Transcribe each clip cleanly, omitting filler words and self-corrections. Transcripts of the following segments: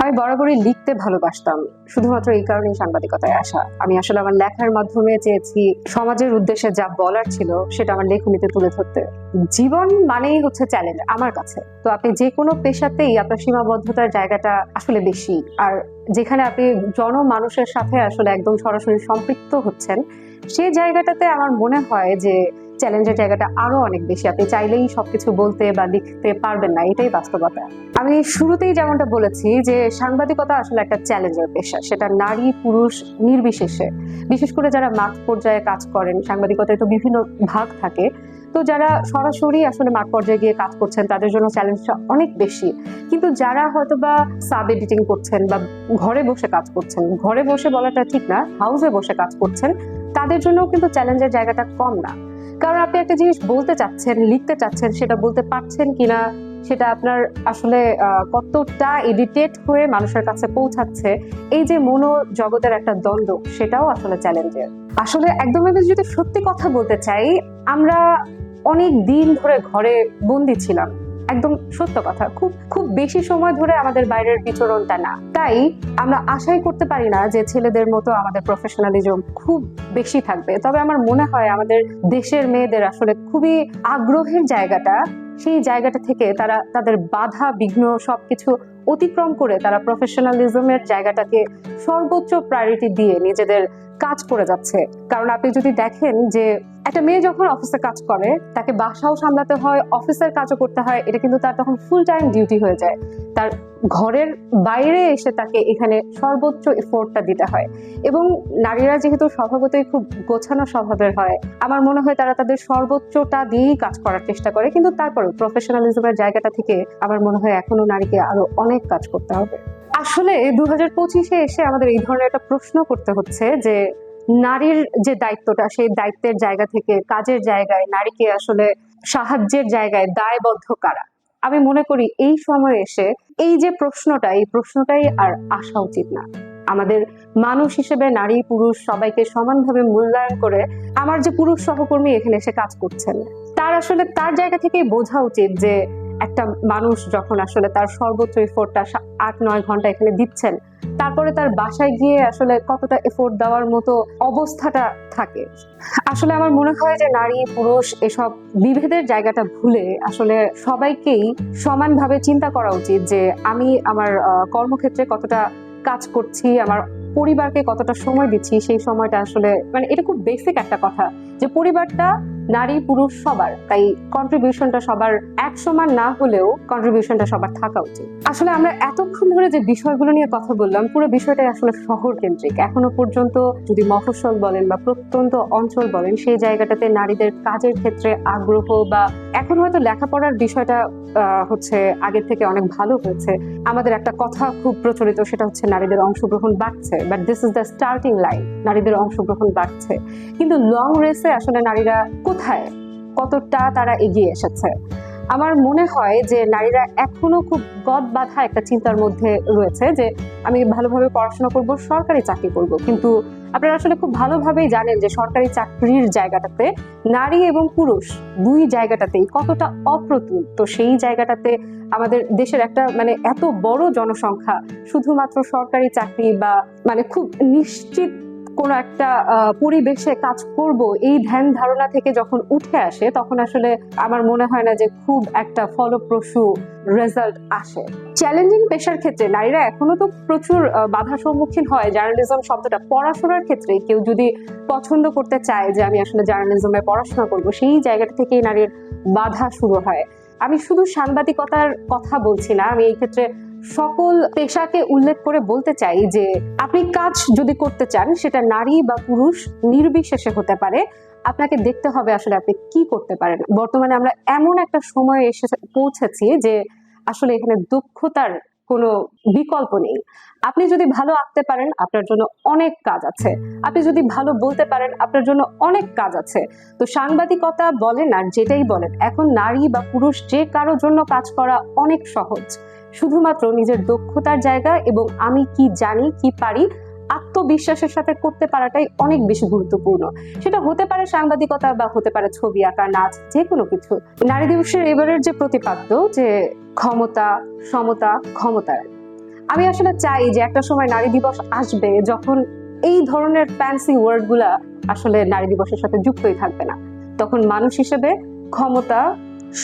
আমি বরাবরই লিখতে ভালোবাসতাম, শুধুমাত্র এই কারণেই সাংবাদিকতায় আসা। আমি আসলে আমার লেখার মাধ্যমে চেয়েছি সমাজের উদ্দেশ্যে যা বলার ছিল সেটা আমার লেখনীতে তুলে ধরতে। জীবন মানেই হচ্ছে চ্যালেঞ্জ আমার কাছে। তো আপনি যে কোনো পেশাতেই আপনার সীমাবদ্ধতার জায়গাটা আসলে বেশি, আর যেখানে আপনি জনমানুষের সাথে আসলে একদম সরাসরি সম্পৃক্ত হচ্ছেন, সেই জায়গাটাতে আমার মনে হয় যে চ্যালেঞ্জের জায়গাটা আরো অনেক বেশি। আপনি চাইলেই সবকিছু বলতে বা লিখতে পারবেন না, এটাই বাস্তবতা। আমি শুরুতেই যেমনটা বলেছি যে সাংবাদিকতা আসলে একটা চ্যালেঞ্জের পেশা, সেটা নারী পুরুষ নির্বিশেষে। বিশেষ করে যারা মাঠ পর্যায়ে কাজ করেন, সাংবাদিকতায় তো বিভিন্ন ভাগ থাকে, তো যারা সরাসরি আসলে মাঠ পর্যায়ে গিয়ে কাজ করছেন তাদের জন্য চ্যালেঞ্জটা অনেক বেশি। কিন্তু যারা হয়তোবা সাব এডিটিং করছেন বা ঘরে বসে কাজ করছেন, ঘরে বসে বলাটা ঠিক না, হাউসে বসে কাজ করছেন, তাদের জন্য কিন্তু চ্যালেঞ্জের জায়গাটা কম না। কারণ আপনি একটা জিনিস বলতে চাচ্ছেন, লিখতে চাচ্ছেন, সেটা বলতে পারছেন কিনা, সেটা আপনার আসলে কতটা এডিটেড হয়ে মানুষের কাছে পৌঁছাচ্ছে, এই যে মনোজগতের একটা দ্বন্দ্ব, সেটাও আসলে চ্যালেঞ্জের। আসলে একদম আমি যদি সত্যি কথা বলতে চাই, আমরা অনেক দিন ধরে ঘরে বন্দি ছিলাম। একদম সত্য কথা, খুব খুব বেশি সময় ধরে আমাদের বাইরের বিচরণটা না। তাই আমরা আশাই করতে পারি না যে ছেলেদের মতো আমাদের প্রফেশনালিজম খুব বেশি থাকবে। তবে আমার মনে হয় আমাদের দেশের মেয়েদের আসলে খুবই আগ্রহের জায়গাটা, সেই জায়গাটা থেকে তারা তাদের বাধা বিঘ্ন সবকিছু অতিক্রম করে তারা প্রফেশনালিজমের জায়গাটাকে সর্বোচ্চ প্রায়োরিটি দিয়ে নিজেদের কাজ করে যাচ্ছে। কারণ আপনি যদি দেখেন যে একটা মেয়ে যখন অফিসে কাজ করে, তাকে বাসাও সামলাতে হয়, অফিসের কাজও করতে হয়, এটা কিন্তু তার তখন ফুল টাইম ডিউটি হয়ে যায়। তার ঘরের বাইরে এসে তাকে এখানে সর্বোচ্চ এফোর্টটা দিতে হয়। এবং নারীরা যেহেতু স্বভাবতই খুব গোছানো স্বভাবের হয়, আমার মনে হয় তারা তাদের সর্বোচ্চটা দিয়েই কাজ করার চেষ্টা করে। কিন্তু তারপরেও প্রফেশনালিজমের জায়গাটা থেকে আমার মনে হয় এখনো নারীকে আরো অনেক কাজ করতে হবে। আসলে 2025-এ এসে আমাদের এই ধরনের একটা প্রশ্ন করতে হচ্ছে যে নারীর যে দায়িত্বটা, সেই দায়িত্বের জায়গা থেকে কাজের জায়গায় নারীকে আসলে সাহায্যের জায়গায় দায়বদ্ধ কারা। আমি মনে করি এই সময় এসে এই যে প্রশ্নটা, এই প্রশ্নটাই আর আসা উচিত না। আমাদের মানুষ হিসেবে নারী পুরুষ সবাইকে সমানভাবে মূল্যায়ন করে আমার যে পুরুষ সহকর্মী এখানে এসে কাজ করছেন, তার আসলে তার জায়গা থেকেই বোঝা উচিত যে একটা মানুষ যখন আসলে তার সর্বোচ্চ এফোর্টটা 8-9 ঘন্টা এখানে দিচ্ছেন, তারপরে তার বাসায় গিয়ে আসলে কতটা এফোর্ট দেওয়ার মতো অবস্থাটা থাকে। আসলে আমার মনে হয় যে নারী পুরুষ এসব বিভেদের জায়গাটা ভুলে আসলে সবাইকেই সমানভাবে চিন্তা করা উচিত যে আমি আমার কর্মক্ষেত্রে কতটা কাজ করছি, আমার পরিবারকে কতটা সময় দিচ্ছি। সেই সময়টা আসলে মানে এটা খুব বেসিক একটা কথা যে পরিবারটা নারী পুরুষ সবার, তাই কন্ট্রিবিউশনটা সবার এক সমান না হলেও কন্ট্রিবিউশনটা সবার থাকা উচিত। আসলে আমরা এতক্ষণ ধরে যে বিষয়গুলো নিয়ে কথা বললাম, পুরো বিষয়টাই আসলে শহর কেন্দ্রিক। এখনো পর্যন্ত যদি মফস্বল বলেন বা প্রত্যন্ত অঞ্চল বলেন, সেই জায়গাটাতে নারীদের কাজের ক্ষেত্রে আগ্রহ বা এখন হয়তো লেখাপড়ার বিষয়টা হচ্ছে আগের থেকে অনেক ভালো হয়েছে। আমাদের একটা কথা খুব প্রচলিত, সেটা হচ্ছে নারীদের অংশগ্রহণ বাড়ছে, but this is the starting line, নারীদের অংশগ্রহণ বাড়ছে। কিন্তু লং রেসে আসলে নারীরা কোথায়, কতটা তারা এগিয়ে এসেছে? আমার মনে হয় যে নারীরা এখনো খুব গদ বাঁধা একটা চিন্তার মধ্যে রয়েছে যে আমি ভালোভাবে পড়াশোনা করব, সরকারি চাকরি করব। কিন্তু আপনারা আসলে খুব ভালোভাবেই জানেন যে সরকারি চাকরির জায়গাটাতে নারী এবং পুরুষ দুই জায়গাটাতেই কতটা অপ্রতুল। তো সেই জায়গাটাতে আমাদের দেশের একটা মানে এত বড় জনসংখ্যা শুধুমাত্র সরকারি চাকরি বা মানে খুব নিশ্চিত কোনো একটা পরিবেশে কাজ করব এই ধ্যান ধারণা থেকে যখন উঠে আসে, তখন আসলে আমার মনে হয় না যে খুব একটা ফলপ্রসূ রেজাল্ট আসে। চ্যালেঞ্জিং পেশার ক্ষেত্রে নারীরা এখনো তো প্রচুর বাধার সম্মুখীন হয়। জার্নালিজম শব্দটা পড়াশোনার ক্ষেত্রে কেউ যদি পছন্দ করতে চায় যে আমি আসলে জার্নালিজমে পড়াশোনা করব, সেই জায়গাটা থেকেই নারীর বাধা শুরু হয়। আমি শুধু সাংবাদিকতার কথা বলছি না, আমি এই ক্ষেত্রে সকল পেশাকে উল্লেখ করে বলতে চাই যে আপনি কাজ যদি করতে চান, সেটা নারী বা পুরুষ নির্বিশেষে হতে পারে, আপনাকে দেখতে হবে আসলে আপনি কি করতে পারেন। বর্তমানে আমরা এমন একটা সময়ে এসে পৌঁছেছি যে আসলে এখানে দক্ষতার কোনো বিকল্প নেই। আপনি যদি ভালো আঁকতে পারেন, আপনার জন্য অনেক কাজ আছে। আপনি যদি ভালো বলতে পারেন, আপনার জন্য অনেক কাজ আছে। তো সাংবাদিকতা বলেন আর যেটাই বলেন, এখন নারী বা পুরুষ যে কারোর জন্য কাজ করা অনেক সহজ। শুধুমাত্র নিজের দক্ষতার জায়গা এবং আমি কি জানি কি পারি আত্মবিশ্বাসের সাথে করতে পারাটাই অনেক বেশি গুরুত্বপূর্ণ। সেটা হতে পারে সাংবাদিকতা বা হতে পারে ছবি আঁকা, নাচ, যে কোনো কিছু। নারী দিবসের এবারের যে প্রতিপাদ্য যে ক্ষমতা সমতা ক্ষমতায়ন, আমি আসলে চাই যে একটা সময় নারী দিবস আসবে যখন এই ধরনের ফ্যান্সি ওয়ার্ড গুলা আসলে নারী দিবসের সাথে যুক্তই থাকবে না। তখন মানুষ হিসেবে ক্ষমতা,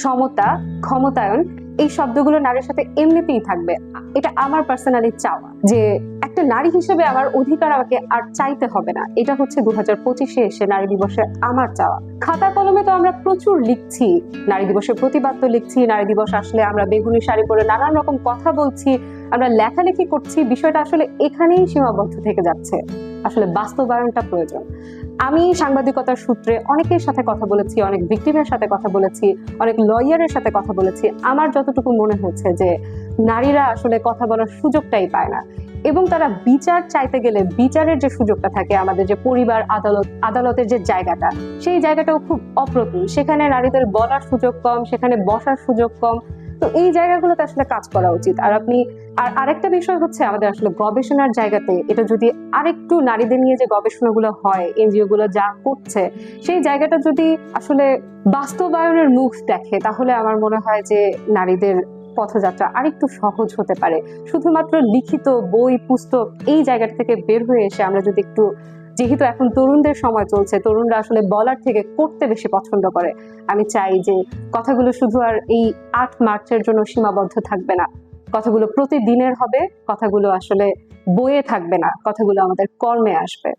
সমতা, ক্ষমতায়ন এই শব্দগুলো নারীর সাথে এমনিতেই থাকবে। এটা আমার পার্সোনালি চাওয়া যে একটা নারী হিসেবে আমার অধিকার আমাকে আর চাইতে হবে না। এটা হচ্ছে 2025-এ এসে নারী দিবসে আমার চাওয়া। খাতা কলমে তো আমরা প্রচুর লিখছি, নারী দিবসের প্রতিবাদ তো লিখছি, নারী দিবস আসলে আমরা বেগুনি শাড়ি পরে নানান রকম কথা বলছি, আমরা লেখালেখি করছি, বিষয়টা আসলে এখানেই সীমাবদ্ধ থেকে যাচ্ছে। আসলে বাস্তবায়নটা প্রয়োজন। আমি সাংবাদিকতার সূত্রে অনেকের সাথে কথা বলেছি, অনেক ভিকটিমের সাথে কথা বলেছি, অনেক লয়ারের সাথে কথা বলেছি। আমার যতটুকু মনে হচ্ছে যে নারীরা আসলে কথা বলার সুযোগটাই পায় না, এবং তারা বিচার চাইতে গেলে বিচারের যে সুযোগটা থাকে, আমাদের যে পরিবার, আদালতের যে জায়গাটা, সেই জায়গাটাও খুব অপ্রতুল। সেখানে নারীদের বলার সুযোগ কম, সেখানে বসার সুযোগ কম। তো এই জায়গাগুলোতে আসলে কাজ করা উচিত। আর আরেকটা বিষয় হচ্ছে আমাদের আসলে গবেষণার জায়গাতে এটা যদি আরেকটু নারীদের নিয়ে যে গবেষণাগুলো হয়, এনজিও গুলো যা করছে, সেই জায়গাটা যদি আসলে বাস্তবায়নের মুখ দেখে, তাহলে আমার মনে হয় যে নারীদের পথযাত্রা আরেকটু সহজ হতে পারে। শুধুমাত্র লিখিত বই, পুস্তক এই জায়গা থেকে বের হয়ে এসে আমরা যদি একটু, যেহেতু এখন তরুণদের সময় চলছে, তরুণরা আসলে বলার থেকে করতে বেশি পছন্দ করে, আমি চাই যে কথাগুলো শুধু আর এই 8 মার্চের জন্য সীমাবদ্ধ থাকবে না। কথাগুলো প্রতিদিনের হবে, কথাগুলো আসলে বইয়ে থাকবে না, কথাগুলো আমাদের কর্মে আসবে।